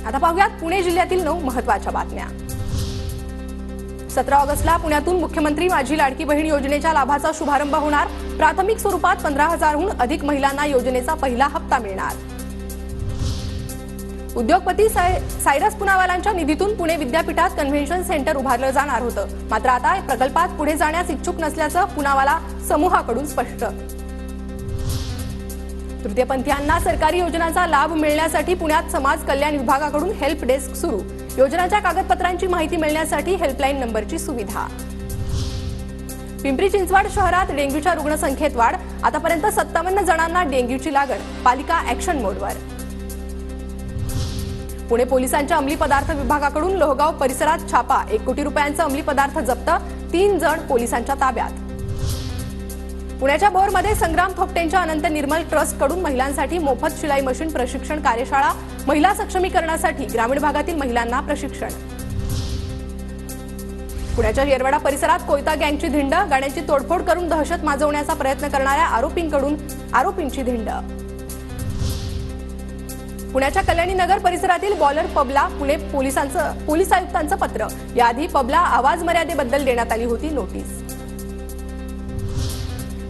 आता पाहूयात पुणे जिल्ह्यातील 9 महत्त्वाच्या बातम्या। 17 ऑगस्टला पुण्यातून मुख्यमंत्री माझी लाडकी बहीण योजनेच्या लाभाचा शुभारंभ होणार। प्राथमिक स्वरूपात 15,000हून अधिक महिलांना योजनेचा पहिला हप्ता मिळणार। उद्योगपती सायरस पुनावालांच्या निधीतून पुणे विद्यापीठात कन्व्हेन्शन सेंटर उभारलं जाणार होतं, मात्र आता या प्रकल्पात पुढे जाण्यास इच्छुक नसल्याचं पुनावाला समूहाकडून स्पष्ट। तृतीयपंथीयांना सरकारी योजनांचा लाभ मिळण्यासाठी पुण्यात समाज कल्याण विभागाकडून हेल्प डेस्क सुरू। योजनांच्या कागदपत्रांची माहिती मिळण्यासाठी हेल्पलाईन नंबरची सुविधा। पिंपरी चिंचवड शहरात डेंग्यूच्या रुग्णसंख्येत वाढ। आतापर्यंत 57 जणांना डेंग्यूची लागण। पालिका ऍक्शन मोडवर। पुणे पोलिसांच्या अंमली पदार्थ विभागाकडून लोहगाव परिसरात छापा। 1 कोटी रुपयांचा अंमली पदार्थ जप्त। 3 जण पोलिसांच्या ताब्यात। पुण्याच्या बोरमध्ये संग्राम थोपटेंच्या अनंत निर्मल ट्रस्ट कडून महिलांसाठी मोफत शिलाई मशीन प्रशिक्षण कार्यशाळा। महिला सक्षमीकरणासाठी ग्रामीण भागातील महिलांना प्रशिक्षण। पुण्याच्या येरवडा परिसरात कोयता गँगची धिंड। गाड्यांची तोडफोड करून दहशत माजवण्याचा प्रयत्न करणाऱ्या आरोपींची धिंड। पुण्याच्या कल्याणी नगर परिसरातील बॉलर पबला पुणे पोलीस आयुक्तांचं पत्र। याआधी पबला आवाज मर्यादेबद्दल देण्यात आली होती नोटीस।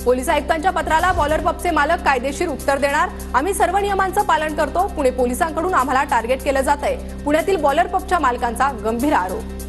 पोलीस आयुक्तांच्या पत्राला बॉलर पबचे मालक कायदेशीर उत्तर देणार। आम्ही सर्व नियमांचं पालन करतो। पुणे पोलिसांकडून आम्हाला टार्गेट केलं जातंय। पुण्यातील बॉलर पबच्या मालकांचा गंभीर आरोप।